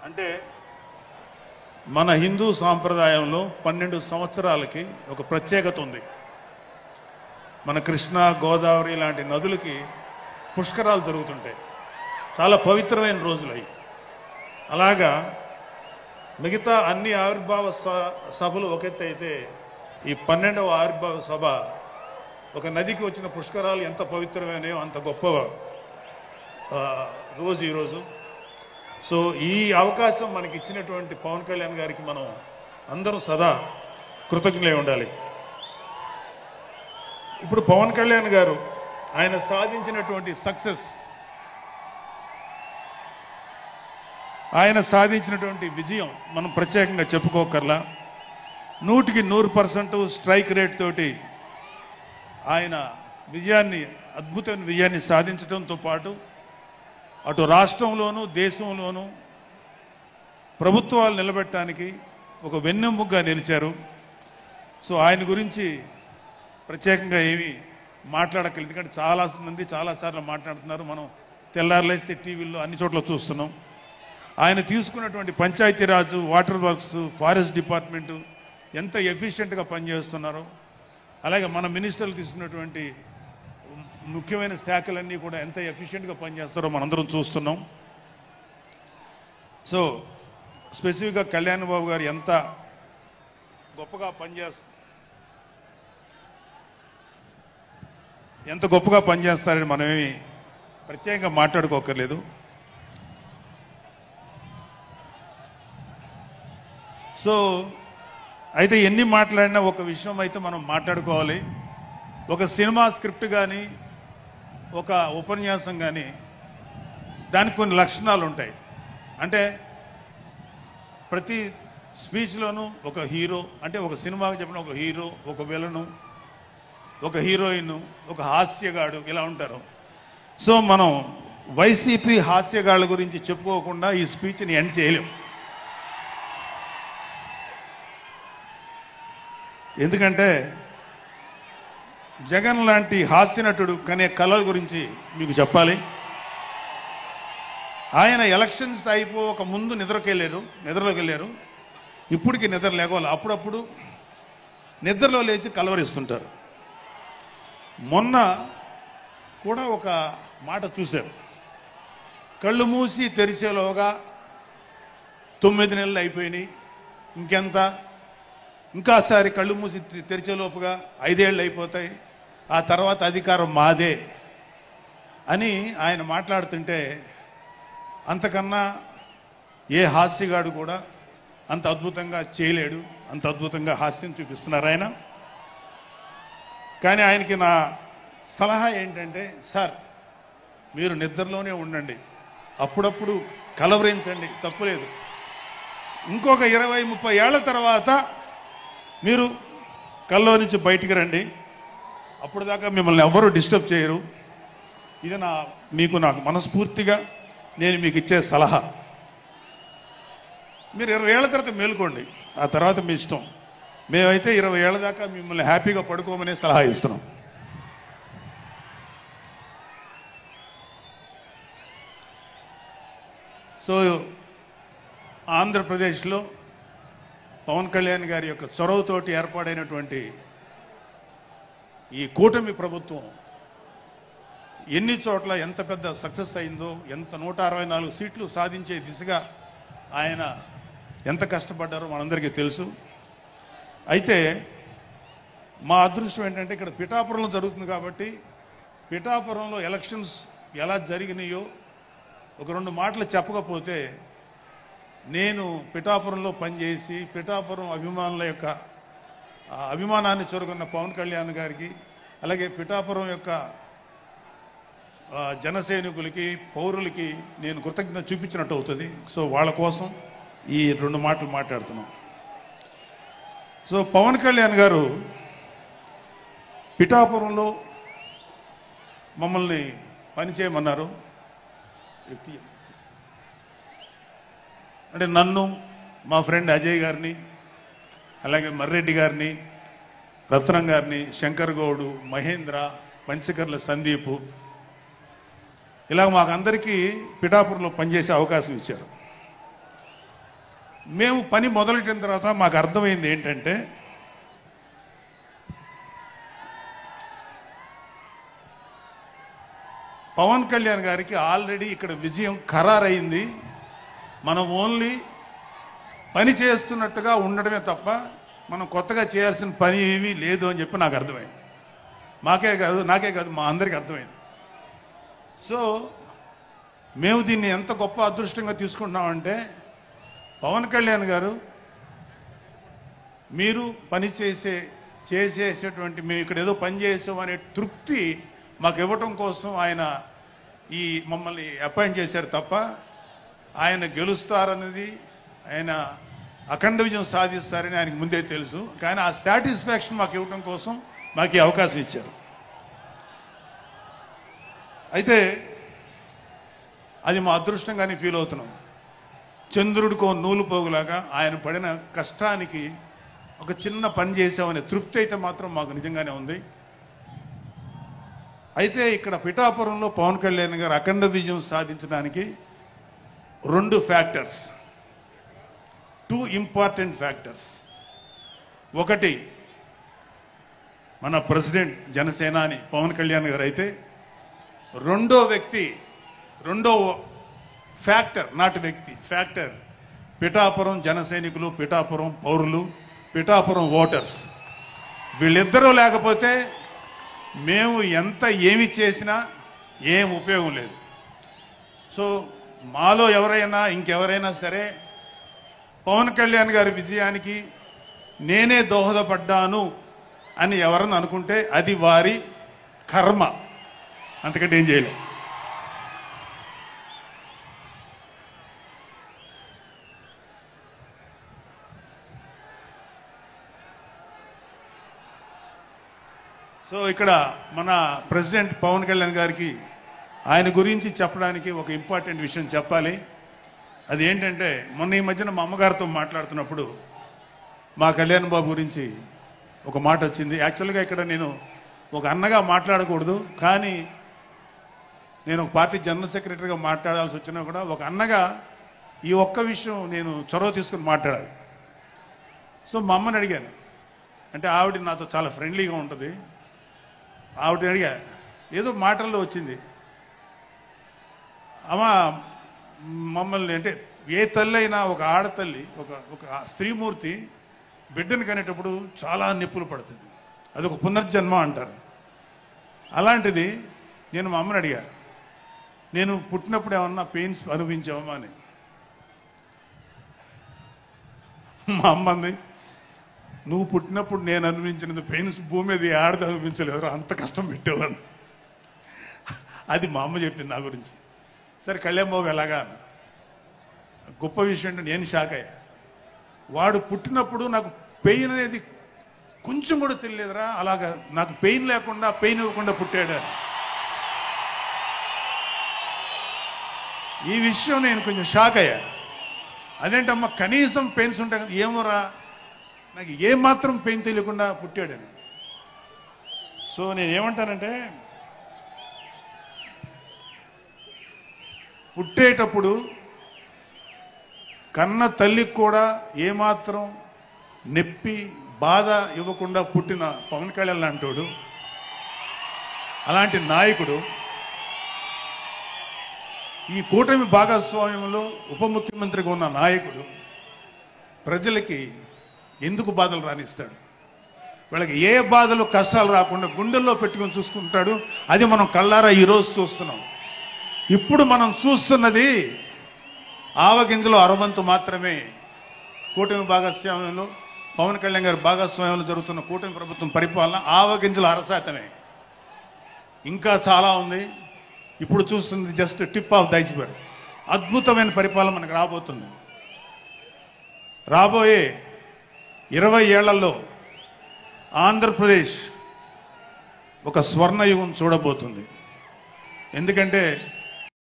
అంటే మన హిందూ సాంప్రదాయంలో 12 సంవత్సరాలకి ఒక ప్రత్యేకత ఉంది. మన కృష్ణా, గోదావరి లాంటి నదులకి పుష్కరాలు జరుగుతుంటాయి. చాలా పవిత్రమైన రోజులు అవి. అలాగా మిగతా అన్ని ఆవిర్భావ సభలు ఒక ఎత్తు అయితే ఈ 12వ ఆవిర్భావ సభ ఒక నదికి వచ్చిన పుష్కరాలు ఎంత పవిత్రమైనయో అంత గొప్ప రోజు ఈరోజు. సో ఈ అవకాశం మనకి ఇచ్చినటువంటి పవన్ కళ్యాణ్ గారికి మనం అందరం సదా కృతజ్ఞులై ఉండాలి. ఇప్పుడు పవన్ కళ్యాణ్ గారు ఆయన సాధించినటువంటి సక్సెస్, ఆయన సాధించినటువంటి విజయం మనం ప్రత్యేకంగా చెప్పుకోకర్లా. 100కి 100% స్ట్రైక్ రేట్ తోటి ఆయన అద్భుతమైన విజయాన్ని సాధించడంతో పాటు అటు రాష్ట్రంలోనూ దేశంలోనూ ప్రభుత్వాలు నిలబెట్టడానికి ఒక వెన్నెముకగా నిలిచారు. సో ఆయన గురించి ప్రత్యేకంగా ఏమీ మాట్లాడక్కర్లేదు, ఎందుకంటే చాలా మంది చాలాసార్లు మాట్లాడుతున్నారు. మనం తెల్లారులేస్తే టీవీల్లో అన్ని చోట్ల చూస్తున్నాం. ఆయన తీసుకున్నటువంటి Panchayati Raj, water works, forest department ఎంత ఎఫిషియెంట్గా పనిచేస్తున్నారో, అలాగే మన మినిస్టర్లు తీసుకున్నటువంటి ముఖ్యమైన శాఖలన్నీ కూడా ఎంత ఎఫిషియెంట్గా పనిచేస్తారో మనందరం చూస్తున్నాం. సో స్పెసిఫిక్గా కళ్యాణ్ బాబు గారు ఎంత గొప్పగా పనిచేస్తారని మనమేమి ప్రత్యేకంగా మాట్లాడుకోకర్లేదు. సో అయితే ఎన్ని మాట్లాడినా ఒక విషయం అయితే మనం మాట్లాడుకోవాలి. ఒక సినిమా స్క్రిప్ట్ కానీ ఒక ఉపన్యాసం కానీ దానికి కొన్ని లక్షణాలు ఉంటాయి. అంటే ప్రతి స్పీచ్లోనూ ఒక హీరో, అంటే ఒక సినిమాకి చెప్పిన ఒక హీరో, ఒక విలను, ఒక హీరోయిన్, ఒక హాస్యగాడు, ఇలా ఉంటారు. సో మనం వైసీపీ హాస్యగాళ్ళ గురించి చెప్పుకోకుండా ఈ స్పీచ్ని ఎండ్ చేయలేం. ఎందుకంటే జగన్ లాంటి హాస్యనటుడు కనే కళల గురించి మీకు చెప్పాలి. ఆయన ఎలక్షన్స్ అయిపోక ముందు నిద్రలోకి వెళ్ళారు. ఇప్పటికి నిద్ర లేవాలి. అప్పుడప్పుడు నిద్రలో లేచి కలవరిస్తుంటారు. మొన్న కూడా ఒక మాట చూశారు. కళ్ళు మూసి తెరిచేలోగా 9 నెలలు అయిపోయినాయి, ఇంకెంత, ఇంకాసారి కళ్ళు మూసి తెరిచేలోపుగా 5 ఏళ్ళు అయిపోతాయి, ఆ తర్వాత అధికారం మాదే అని ఆయన మాట్లాడుతుంటే అంతకన్నా ఏ హాస్యగాడు కూడా అంత అద్భుతంగా చేయలేడు. అంత అద్భుతంగా హాస్యం చూపిస్తున్నారు ఆయన. కానీ ఆయనకి నా సలహా ఏంటంటే, సార్ మీరు నిద్రలోనే ఉండండి, అప్పుడప్పుడు కలవరించండి, తప్పులేదు. ఇంకొక 20-30 ఏళ్ల తర్వాత మీరు కల్లో నుంచి బయటికి రండి, అప్పుడు దాకా మిమ్మల్ని ఎవరూ డిస్టర్బ్ చేయరు. ఇది నాకు మనస్ఫూర్తిగా నేను మీకు ఇచ్చే సలహా. మీరు 20 ఏళ్ల తర్వాత మేలుకోండి, ఆ తర్వాత మీ ఇష్టం. మేమైతే 20 ఏళ్ల దాకా మిమ్మల్ని హ్యాపీగా పడుకోమనే సలహా ఇస్తున్నాం. సో ఆంధ్రప్రదేశ్లో పవన్ కళ్యాణ్ గారి యొక్క చొరవతోటి ఏర్పాడైనటువంటి ఈ కూటమి ప్రభుత్వం ఎన్ని చోట్ల ఎంత పెద్ద సక్సెస్ అయిందో, ఎంత 164 సీట్లు సాధించే దిశగా ఆయన ఎంత కష్టపడ్డారో మనందరికీ తెలుసు. అయితే మా అదృష్టం ఏంటంటే ఇక్కడ పిఠాపురంలో జరుగుతుంది కాబట్టి పిఠాపురంలో ఎలక్షన్స్ ఎలా జరిగినాయో ఒక 2 మాటలు చెప్పకపోతే, నేను పిఠాపురంలో పనిచేసి పిఠాపురం అభిమానుల యొక్క అభిమానాన్ని చూరగొన్న పవన్ కళ్యాణ్ గారికి, అలాగే పిఠాపురం యొక్క జనసైనికులకి, పౌరులకి నేను కృతజ్ఞత చూపించినట్టు అవుతుంది. సో వాళ్ళ కోసం ఈ 2 మాటలు మాట్లాడుతున్నాం. సో పవన్ కళ్యాణ్ గారు పిఠాపురంలో మమ్మల్ని పనిచేయమన్నారు. అంటే నన్ను, మా ఫ్రెండ్ అజయ్ గారిని, అలాగే మర్రెడ్డి గారిని, రత్నం గారిని, శంకర్ గౌడు, మహేంద్ర, పంచకర్ల సందీప్, ఇలా మాకందరికీ పిఠాపురంలో పనిచేసే అవకాశం ఇచ్చారు. మేము పని మొదలెట్టిన తర్వాత మాకు అర్థమైంది ఏంటంటే పవన్ కళ్యాణ్ గారికి ఆల్రెడీ ఇక్కడ విజయం ఖరారైంది. మనం ఓన్లీ పని చేస్తున్నట్టుగా ఉండడమే తప్ప మనం కొత్తగా చేయాల్సిన పని ఏమీ లేదు అని చెప్పి నాకు అర్థమైంది. నాకే కాదు మా అందరికీ అర్థమైంది. సో మేము దీన్ని ఎంత గొప్ప అదృష్టంగా తీసుకుంటున్నామంటే పవన్ కళ్యాణ్ గారు మీరు పని చేసేసేటువంటి మేము ఇక్కడ ఏదో పని చేసాం అనే తృప్తి మాకు ఇవ్వటం కోసం ఆయన మమ్మల్ని అపాయింట్ చేశారు తప్ప ఆయన గెలుస్తారన్నది, ఆయన అఖండ విజయం సాధిస్తారని ఆయనకు ముందే తెలుసు. కానీ ఆ సాటిస్ఫాక్షన్ మాకు ఇవ్వటం కోసం మాకు ఈ అవకాశం ఇచ్చారు. అయితే అది మా అదృష్టంగానే ఫీల్ అవుతున్నాం. చంద్రుడికో నూలు పోగులాగా ఆయన పడిన కష్టానికి ఒక చిన్న పని చేశామనే తృప్తి అయితే మాత్రం మాకు నిజంగానే ఉంది. అయితే ఇక్కడ పిఠాపురంలో పవన్ కళ్యాణ్ గారు అఖండ విజయం సాధించడానికి 2 ఫ్యాక్టర్స్, 2 ఇంపార్టెంట్ ఫ్యాక్టర్స్. ఒకటి మన ప్రెసిడెంట్ జనసేనాని పవన్ కళ్యాణ్ గారు అయితే, రెండో ఫ్యాక్టర్, నాటి వ్యక్తి ఫ్యాక్టర్ పిఠాపురం జన సైనికులు, పిఠాపురం పౌరులు, పిఠాపురం ఓటర్స్. వీళ్ళిద్దరూ లేకపోతే మేము ఏమి చేసినా ఏం ఉపయోగం లేదు. సో మాలో ఎవరైనా ఇంకెవరైనా సరే పవన్ కళ్యాణ్ గారి విజయానికి నేనే దోహదపడ్డాను అని ఎవరన్నా అనుకుంటే అది వారి కర్మ, అంతకంటే ఏం చేయలేం. సో ఇక్కడ మన ప్రెసిడెంట్ పవన్ కళ్యాణ్ గారికి ఆయన గురించి చెప్పడానికి ఒక ఇంపార్టెంట్ విషయం చెప్పాలి. అది ఏంటంటే మొన్న ఈ మధ్యన మా అమ్మగారితో మాట్లాడుతున్నప్పుడు మా కళ్యాణ్ బాబు గురించి ఒక మాట వచ్చింది. యాక్చువల్గా ఇక్కడ నేను ఒక అన్నగా మాట్లాడకూడదు, కానీ నేను ఒక పార్టీ జనరల్ సెక్రటరీగా మాట్లాడాల్సి వచ్చినా కూడా ఒక అన్నగా ఈ ఒక్క విషయం నేను చొరవ తీసుకుని మాట్లాడాలి. సో మా అమ్మని అడిగాను, అంటే ఆవిడ నాతో చాలా ఫ్రెండ్లీగా ఉంటుంది. ఆవిడని అడిగా, ఏదో మాటల్లో వచ్చింది, అమ్మ మమ్మల్ని అంటే ఏ తల్లి అయినా ఒక ఆడతల్లి ఒక స్త్రీమూర్తి బిడ్డను కనేటప్పుడు చాలా నొప్పులు పడుతుంది, అదొక పునర్జన్మ అంటారు. అలాంటిది నేను మా అమ్మని అడిగా, నేను పుట్టినప్పుడు ఏమన్నా పెయిన్స్ అనుభవించావమ్మా అని. మా అమ్మ అంది, నువ్వు పుట్టినప్పుడు నేను అనుభవించినది పెయిన్స్ భూమి మీద ఆడది అనుభవించలేదు, అంత కష్టం పెట్టేవాడు. అది మా అమ్మ చెప్పింది నా గురించి. సరే కళ్యాణ్ బాబు ఎలాగా అన్న. గొప్ప విషయం అంటే నేను షాక్ అయ్యా. వాడు పుట్టినప్పుడు నాకు పెయిన్ అనేది కొంచెం కూడా తెలియలేదురా, అలాగా నాకు పెయిన్ లేకుండా పెయిన్ ఇవ్వకుండా పుట్టాడు. ఈ విషయం నేను కొంచెం షాక్ అయ్యా. అదేంటమ్మా కనీసం పెయిన్స్ ఉంటాయి కదా, ఏమోరా నాకు ఏమాత్రం పెయిన్ తెలియకుండా పుట్టాడని. సో నేనేమంటానంటే పుట్టేటప్పుడు కన్న తల్లికి కూడా ఏమాత్రం నొప్పి బాధ ఇవ్వకుండా పుట్టిన పవన్ కళ్యాణ్ లాంటోడు, అలాంటి నాయకుడు ఈ కూటమి భాగస్వామ్యంలో ఉప ముఖ్యమంత్రిగా ఉన్న నాయకుడు ప్రజలకి ఎందుకు బాధలు రానిస్తాడు? వాళ్ళకి ఏ బాధలు కష్టాలు రాకుండా గుండెల్లో పెట్టుకొని చూసుకుంటాడు. అది మనం కళ్ళారా ఈరోజు చూస్తున్నాం. ఇప్పుడు మనం చూస్తున్నది ఆవగింజలో అరవంతు మాత్రమే. కూటమి భాగస్వామ్యంలో పవన్ కళ్యాణ్ గారి భాగస్వామ్యంలో జరుగుతున్న కూటమి ప్రభుత్వం పరిపాలన ఆవగింజల అరశాతమే. ఇంకా చాలా ఉంది. ఇప్పుడు చూస్తుంది just tip of the iceberg. అద్భుతమైన పరిపాలన మనకు రాబోతుంది. రాబోయే 20 ఏళ్లలో ఆంధ్రప్రదేశ్ ఒక స్వర్ణయుగం చూడబోతుంది. ఎందుకంటే